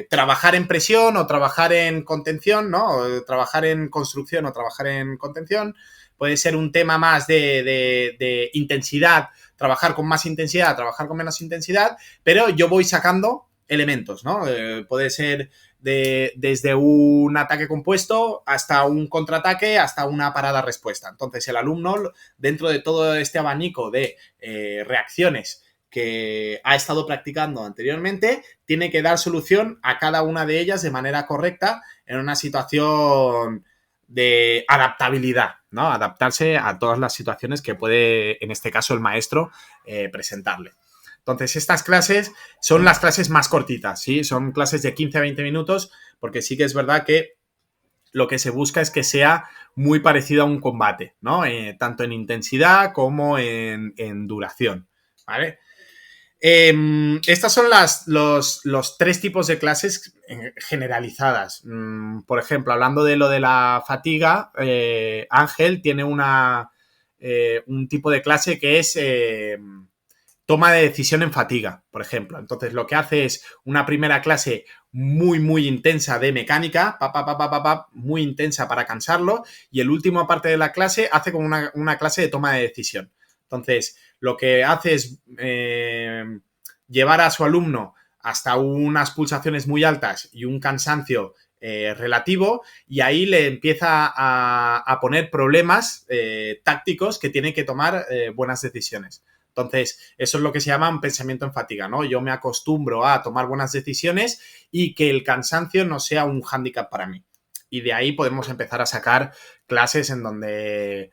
trabajar en presión o trabajar en contención, ¿no? O trabajar en construcción o trabajar en contención. Puede ser un tema más de intensidad, trabajar con más intensidad, trabajar con menos intensidad, pero yo voy sacando elementos, ¿no? Puede ser desde un ataque compuesto hasta un contraataque, hasta una parada-respuesta. Entonces, el alumno, dentro de todo este abanico de reacciones que ha estado practicando anteriormente, tiene que dar solución a cada una de ellas de manera correcta en una situación de adaptabilidad, ¿no? Adaptarse a todas las situaciones que puede, en este caso, el maestro presentarle. Entonces, estas clases son las clases más cortitas, ¿sí? Son clases de 15 a 20 minutos, porque sí que es verdad que lo que se busca es que sea muy parecido a un combate, ¿no? Tanto en intensidad como en duración, ¿vale? Estas son los 3 tipos de clases generalizadas. Por ejemplo, hablando de lo de la fatiga, Ángel tiene un tipo de clase que es toma de decisión en fatiga, por ejemplo. Entonces, lo que hace es una primera clase muy, muy intensa de mecánica, muy intensa para cansarlo, y el último parte de la clase hace como una clase de toma de decisión. Entonces, lo que hace es llevar a su alumno hasta unas pulsaciones muy altas y un cansancio relativo, y ahí le empieza a poner problemas tácticos que tiene que tomar buenas decisiones. Entonces, eso es lo que se llama un pensamiento en fatiga, ¿no? Yo me acostumbro a tomar buenas decisiones y que el cansancio no sea un hándicap para mí. Y de ahí podemos empezar a sacar clases en donde,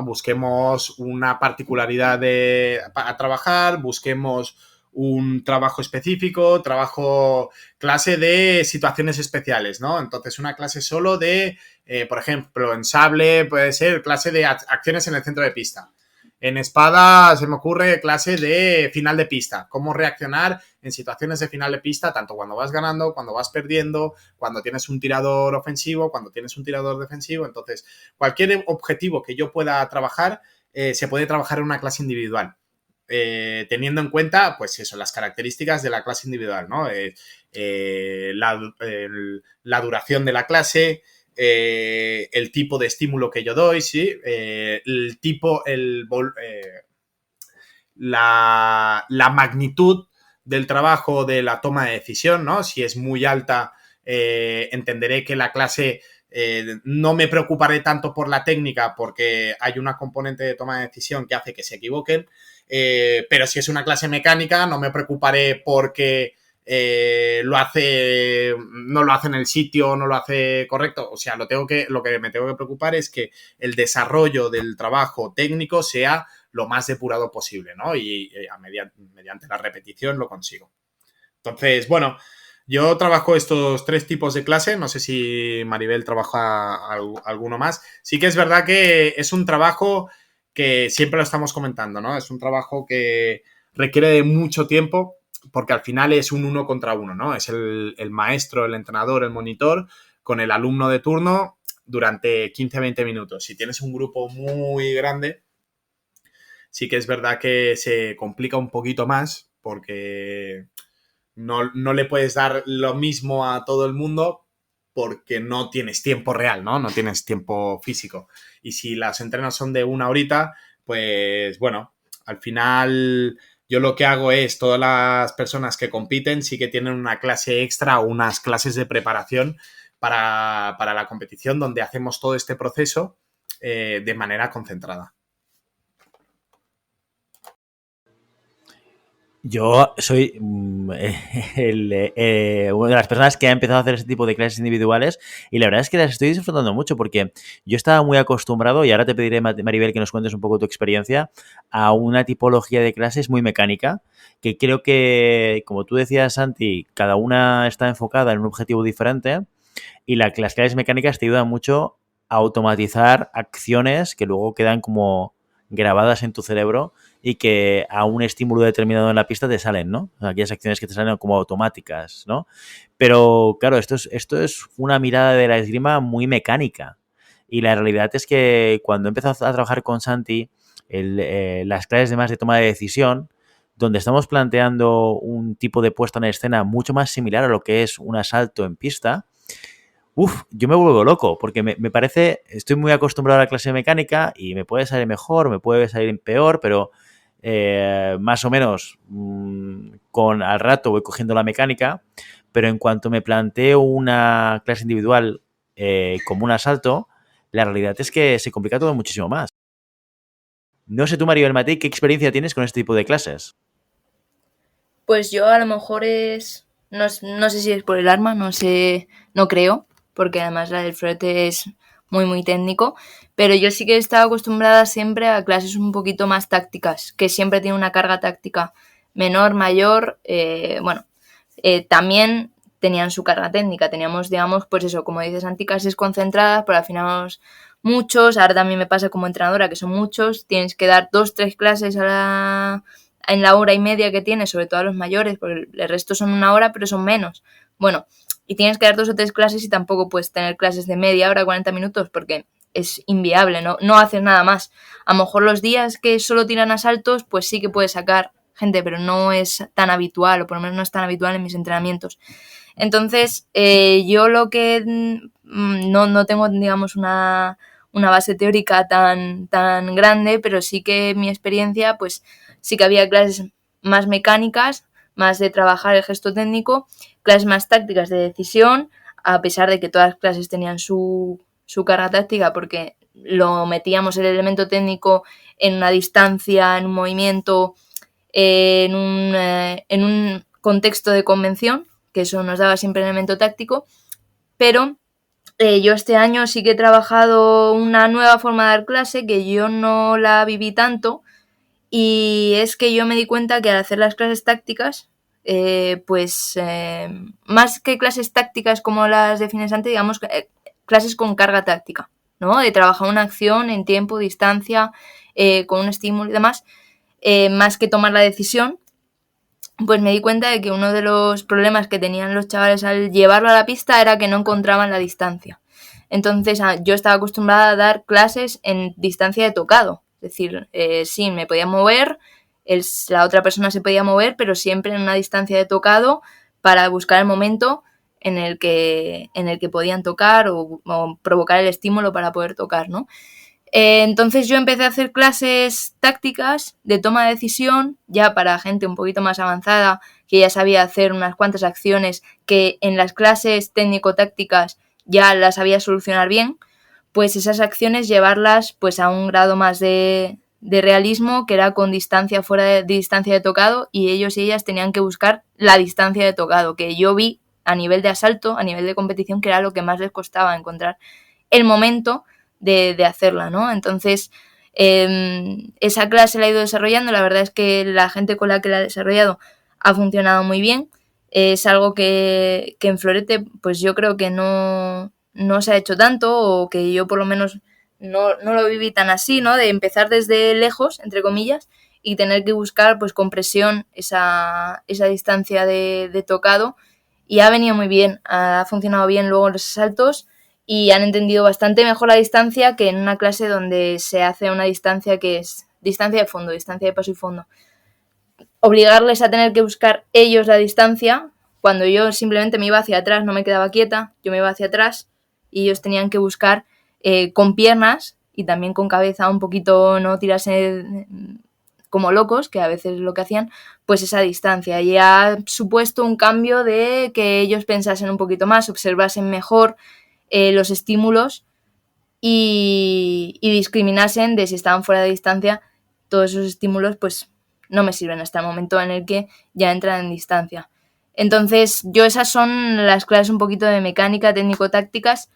busquemos una particularidad a trabajar, busquemos un trabajo específico, clase de situaciones especiales, ¿no? Entonces, una clase solo de, por ejemplo, en sable puede ser clase de acciones en el centro de pista. En espada se me ocurre clase de final de pista, cómo reaccionar en situaciones de final de pista, tanto cuando vas ganando, cuando vas perdiendo, cuando tienes un tirador ofensivo, cuando tienes un tirador defensivo. Entonces, cualquier objetivo que yo pueda trabajar, se puede trabajar en una clase individual. Teniendo en cuenta, pues eso, las características de la clase individual, ¿no? La duración de la clase, el tipo de estímulo que yo doy, ¿sí? La magnitud del trabajo de la toma de decisión, ¿no? Si es muy alta, entenderé que la clase no me preocuparé tanto por la técnica porque hay una componente de toma de decisión que hace que se equivoquen, pero si es una clase mecánica no me preocuparé porque no lo hace en el sitio, no lo hace correcto. O sea, lo que me tengo que preocupar es que el desarrollo del trabajo técnico sea lo más depurado posible, ¿no? Y mediante la repetición lo consigo. Entonces, bueno, yo trabajo estos 3 tipos de clase. No sé si Maribel trabaja alguno más. Sí que es verdad que es un trabajo que siempre lo estamos comentando, ¿no? Es un trabajo que requiere de mucho tiempo porque al final es un 1 contra 1, ¿no? Es el maestro, el entrenador, el monitor con el alumno de turno durante 15-20 minutos. Si tienes un grupo muy grande, sí que es verdad que se complica un poquito más porque no le puedes dar lo mismo a todo el mundo porque no tienes tiempo real, ¿no? No tienes tiempo físico. Y si las entrenos son de 1 horita, pues bueno, al final yo lo que hago es, todas las personas que compiten sí que tienen una clase extra o unas clases de preparación para la competición donde hacemos todo este proceso de manera concentrada. Yo soy una de las personas que ha empezado a hacer ese tipo de clases individuales y la verdad es que las estoy disfrutando mucho porque yo estaba muy acostumbrado, y ahora te pediré, Maribel, que nos cuentes un poco tu experiencia, a una tipología de clases muy mecánica, que creo que, como tú decías, Santi, cada una está enfocada en un objetivo diferente y las clases mecánicas te ayudan mucho a automatizar acciones que luego quedan como grabadas en tu cerebro y que a un estímulo determinado en la pista te salen, ¿no? Aquellas acciones que te salen como automáticas, ¿no? Pero, claro, esto es una mirada de la esgrima muy mecánica. Y la realidad es que cuando he empezado a trabajar con Santi, las clases de más de toma de decisión, donde estamos planteando un tipo de puesta en escena mucho más similar a lo que es un asalto en pista, yo me vuelvo loco, porque me parece, estoy muy acostumbrado a la clase de mecánica y me puede salir mejor, me puede salir peor, pero más o menos con al rato voy cogiendo la mecánica, pero en cuanto me planteo una clase individual como un asalto, la realidad es que se complica todo muchísimo más. No sé tú, Maribel Matei, ¿qué experiencia tienes con este tipo de clases? Pues yo a lo mejor no sé si es por el arma, no sé, no creo, porque además la del florete es muy, muy técnico, pero yo sí que he estado acostumbrada siempre a clases un poquito más tácticas, que siempre tiene una carga táctica menor, mayor, también tenían su carga técnica, teníamos, digamos, pues eso, como dices, anticlases concentradas, pero al final muchos, ahora también me pasa como entrenadora que son muchos, tienes que dar 2-3 clases en la hora y media que tienes, sobre todo a los mayores, porque el resto son 1 hora, pero son menos. Bueno, y tienes que dar 2 o 3 clases y tampoco puedes tener clases de media hora, 40 minutos, porque es inviable, no haces nada más. A lo mejor los días que solo tiran asaltos, pues sí que puedes sacar gente, pero no es tan habitual, o por lo menos no es tan habitual en mis entrenamientos. Entonces, yo lo que no tengo, digamos, una base teórica tan grande, pero sí que mi experiencia, pues sí que había clases más mecánicas, más de trabajar el gesto técnico, clases más tácticas de decisión, a pesar de que todas las clases tenían su carga táctica, porque lo metíamos el elemento técnico en una distancia, en un movimiento, en un contexto de convención, que eso nos daba siempre elemento táctico, pero yo este año sí que he trabajado una nueva forma de dar clase que yo no la viví tanto, y es que yo me di cuenta que al hacer las clases tácticas, más que clases tácticas como las defines antes, digamos, clases con carga táctica, ¿no? De trabajar una acción en tiempo, distancia, con un estímulo y demás, más que tomar la decisión, pues me di cuenta de que uno de los problemas que tenían los chavales al llevarlo a la pista era que no encontraban la distancia. Entonces yo estaba acostumbrada a dar clases en distancia de tocado. Es decir, sí, me podía mover, la otra persona se podía mover, pero siempre en una distancia de tocado para buscar el momento en el que podían tocar o provocar el estímulo para poder tocar, ¿no? Entonces yo empecé a hacer clases tácticas de toma de decisión, ya para gente un poquito más avanzada, que ya sabía hacer unas cuantas acciones que en las clases técnico-tácticas ya las sabía solucionar bien, pues esas acciones llevarlas pues a un grado más de realismo, que era con distancia fuera de distancia de tocado, y ellos y ellas tenían que buscar la distancia de tocado, que yo vi a nivel de asalto, a nivel de competición, que era lo que más les costaba encontrar el momento de hacerla, ¿no? Entonces, esa clase la he ido desarrollando, la verdad es que la gente con la que la he desarrollado ha funcionado muy bien, es algo que en Florete pues yo creo que no se ha hecho tanto, o que yo por lo menos no lo viví tan así, ¿no? De empezar desde lejos, entre comillas, y tener que buscar pues con presión esa distancia de tocado, y ha venido muy bien, ha funcionado bien luego los asaltos, y han entendido bastante mejor la distancia que en una clase donde se hace una distancia que es distancia de fondo, distancia de paso y fondo. Obligarles a tener que buscar ellos la distancia, cuando yo simplemente me iba hacia atrás, no me quedaba quieta, yo me iba hacia atrás y ellos tenían que buscar con piernas y también con cabeza un poquito, no tirarse como locos, que a veces es lo que hacían, pues esa distancia. Y ha supuesto un cambio de que ellos pensasen un poquito más, observasen mejor los estímulos y discriminasen de si estaban fuera de distancia. Todos esos estímulos pues no me sirven hasta el momento en el que ya entran en distancia. Entonces yo esas son las clases un poquito de mecánica, técnico-tácticas,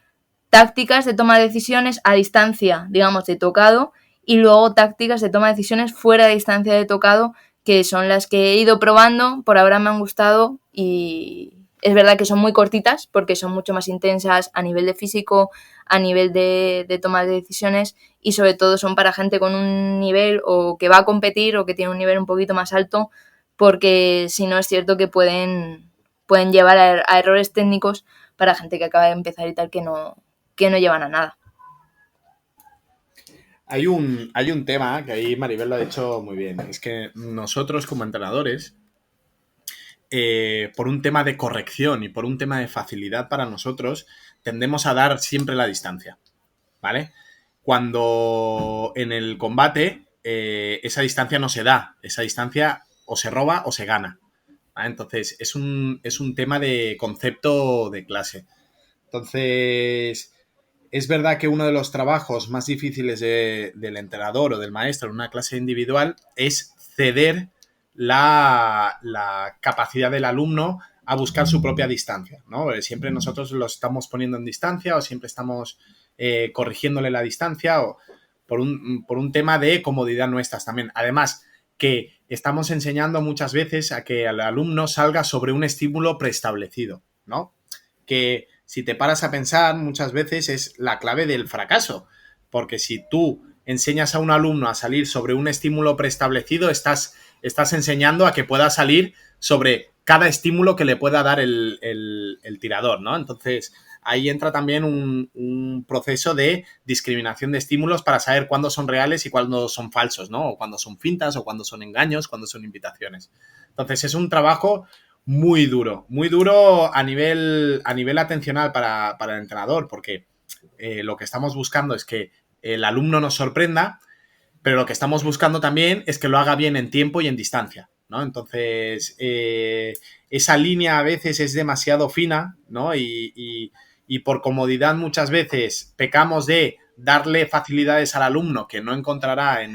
tácticas de toma de decisiones a distancia, digamos, de tocado, y luego tácticas de toma de decisiones fuera de distancia de tocado, que son las que he ido probando, por ahora me han gustado, y es verdad que son muy cortitas porque son mucho más intensas a nivel de físico, a nivel de toma de decisiones, y sobre todo son para gente con un nivel o que va a competir o que tiene un nivel un poquito más alto, porque si no es cierto que pueden llevar a errores técnicos para gente que acaba de empezar y tal, que no llevan a nada. Hay un tema que ahí Maribel lo ha dicho muy bien. Es que nosotros como entrenadores, por un tema de corrección y por un tema de facilidad para nosotros, tendemos a dar siempre la distancia, ¿vale? Cuando en el combate esa distancia no se da, esa distancia o se roba o se gana, ¿vale? Entonces es un tema de concepto de clase. Entonces, es verdad que uno de los trabajos más difíciles del entrenador o del maestro en una clase individual es ceder la capacidad del alumno a buscar su propia distancia, ¿no? Siempre nosotros lo estamos poniendo en distancia o siempre estamos corrigiéndole la distancia o por un tema de comodidad nuestras también. Además, que estamos enseñando muchas veces a que el alumno salga sobre un estímulo preestablecido, ¿no? Que si te paras a pensar, muchas veces es la clave del fracaso. Porque si tú enseñas a un alumno a salir sobre un estímulo preestablecido, estás enseñando a que pueda salir sobre cada estímulo que le pueda dar el tirador, ¿no? Entonces, ahí entra también un proceso de discriminación de estímulos para saber cuándo son reales y cuándo son falsos, ¿no? O cuándo son fintas, o cuándo son engaños, cuándo son invitaciones. Entonces, es un trabajo muy duro a nivel atencional para el entrenador, porque lo que estamos buscando es que el alumno nos sorprenda, pero lo que estamos buscando también es que lo haga bien en tiempo y en distancia, ¿no? Entonces, esa línea a veces es demasiado fina, ¿no? Y por comodidad muchas veces pecamos de darle facilidades al alumno que no encontrará en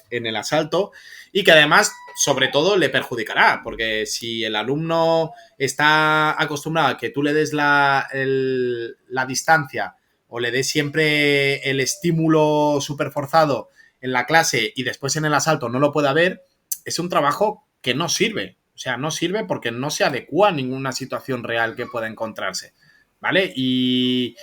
el asalto y que además, sobre todo, le perjudicará, porque si el alumno está acostumbrado a que tú le des la distancia o le des siempre el estímulo súper forzado en la clase y después en el asalto no lo pueda ver, es un trabajo que no sirve. O sea, no sirve porque no se adecua a ninguna situación real que pueda encontrarse, ¿vale? Y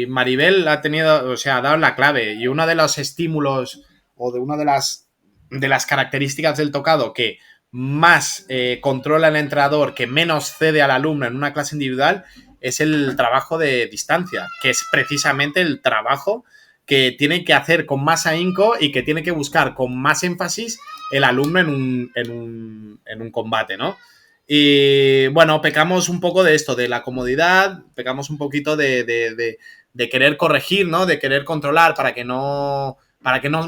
Maribel ha tenido, o sea, ha dado la clave. Y uno de los estímulos o de una de las características del tocado que más controla el entrenador, que menos cede al alumno en una clase individual, es el trabajo de distancia, que es precisamente el trabajo que tiene que hacer con más ahínco y que tiene que buscar con más énfasis el alumno en un combate, ¿no? Y bueno, pecamos un poco de esto, de la comodidad, pecamos un poquito de querer corregir, ¿no? De querer controlar para que no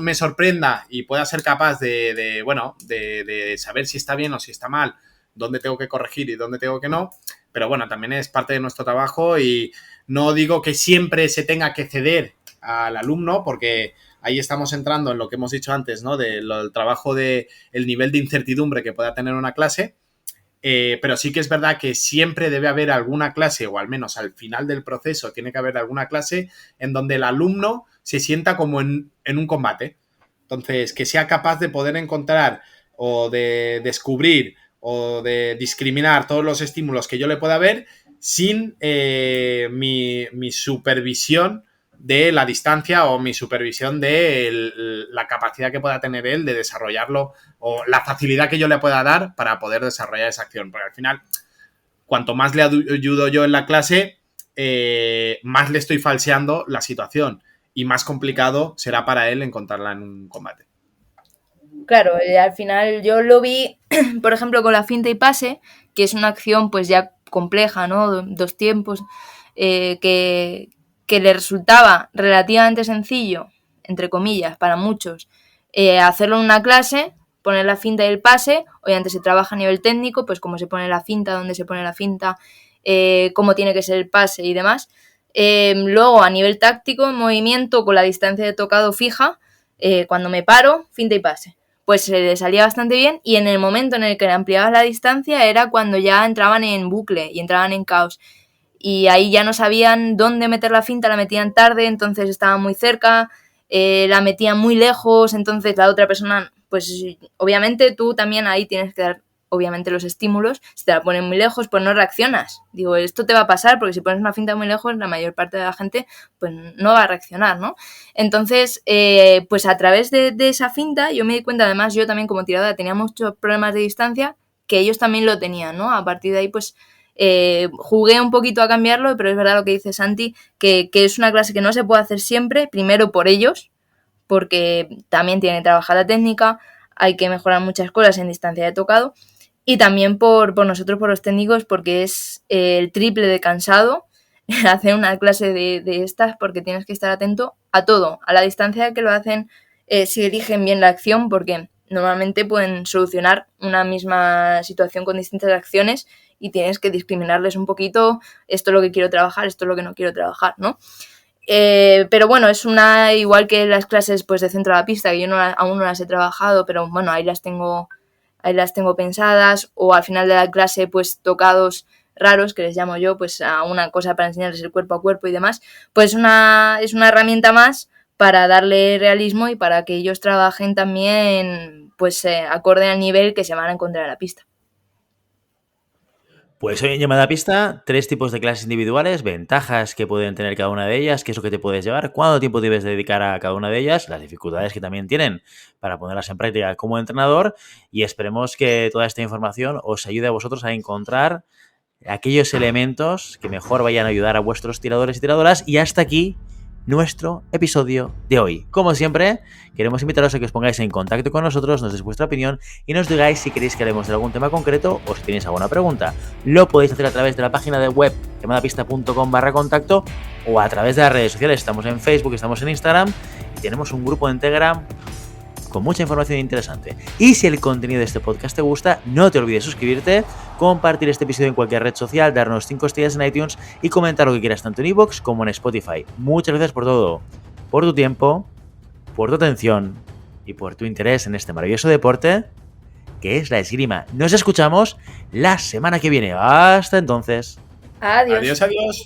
me sorprenda y pueda ser capaz de saber si está bien o si está mal, dónde tengo que corregir y dónde tengo que no. Pero bueno, también es parte de nuestro trabajo y no digo que siempre se tenga que ceder al alumno, porque ahí estamos entrando en lo que hemos dicho antes, ¿no? Del trabajo de el nivel de incertidumbre que pueda tener una clase. Pero sí que es verdad que siempre debe haber alguna clase, o al menos al final del proceso tiene que haber alguna clase en donde el alumno se sienta como en un combate. Entonces, que sea capaz de poder encontrar o de descubrir o de discriminar todos los estímulos que yo le pueda ver sin mi supervisión de la distancia o mi supervisión de la capacidad que pueda tener él de desarrollarlo o la facilidad que yo le pueda dar para poder desarrollar esa acción. Porque al final, cuanto más le ayudo yo en la clase, más le estoy falseando la situación y más complicado será para él encontrarla en un combate. Claro, al final yo lo vi, por ejemplo, con la finta y pase, que es una acción pues ya compleja, ¿no? Dos tiempos, que le resultaba relativamente sencillo, entre comillas, para muchos, hacerlo en una clase, poner la finta y el pase. Obviamente se trabaja a nivel técnico, pues cómo se pone la finta, dónde se pone la finta, cómo tiene que ser el pase y demás. Luego, a nivel táctico, movimiento con la distancia de tocado fija, cuando me paro, finta y pase. Pues se le salía bastante bien, y en el momento en el que le ampliabas la distancia era cuando ya entraban en bucle y entraban en caos. Y ahí ya no sabían dónde meter la finta, la metían tarde, entonces estaban muy cerca, la metían muy lejos, entonces la otra persona, pues obviamente tú también ahí tienes que dar obviamente los estímulos. Si te la ponen muy lejos, pues no reaccionas. Digo, esto te va a pasar porque si pones una finta muy lejos, la mayor parte de la gente pues no va a reaccionar, ¿no? Entonces, pues a través de esa finta yo me di cuenta, además yo también como tiradora tenía muchos problemas de distancia, que ellos también lo tenían, ¿no? A partir de ahí, pues Jugué un poquito a cambiarlo, pero es verdad lo que dice Santi, que es una clase que no se puede hacer siempre, primero por ellos, porque también tienen que trabajar la técnica, hay que mejorar muchas cosas en distancia de tocado, y también por nosotros, por los técnicos, porque es el triple de cansado hacer una clase de estas, porque tienes que estar atento a todo, a la distancia que lo hacen, si eligen bien la acción, porque normalmente pueden solucionar una misma situación con distintas acciones y tienes que discriminarles un poquito, esto es lo que quiero trabajar, esto es lo que no quiero trabajar, ¿no? Pero bueno, es igual que las clases pues de centro de la pista, que yo aún no las he trabajado, pero bueno, ahí las tengo pensadas, o al final de la clase pues tocados raros, que les llamo yo, pues a una cosa para enseñarles el cuerpo a cuerpo y demás, pues es una herramienta más para darle realismo y para que ellos trabajen también pues acorde al nivel que se van a encontrar en la pista. Pues hoy en Llamada a Pista, 3 tipos de clases individuales, ventajas que pueden tener cada una de ellas, qué es lo que te puedes llevar, cuánto tiempo debes dedicar a cada una de ellas, las dificultades que también tienen para ponerlas en práctica como entrenador, y esperemos que toda esta información os ayude a vosotros a encontrar aquellos elementos que mejor vayan a ayudar a vuestros tiradores y tiradoras. Y hasta aquí nuestro episodio de hoy. Como siempre, queremos invitaros a que os pongáis en contacto con nosotros, nos deis vuestra opinión y nos digáis si queréis que hablemos de algún tema concreto o si tenéis alguna pregunta. Lo podéis hacer a través de la página de web llamadapista.com/contacto o a través de las redes sociales. Estamos en Facebook, estamos en Instagram y tenemos un grupo en Telegram con mucha información interesante. Y si el contenido de este podcast te gusta, no te olvides suscribirte, compartir este episodio en cualquier red social, darnos 5 estrellas en iTunes y comentar lo que quieras tanto en iVoox como en Spotify. Muchas gracias por todo, por tu tiempo, por tu atención y por tu interés en este maravilloso deporte que es la esgrima. Nos escuchamos la semana que viene. Hasta entonces. Adiós. Adiós, adiós.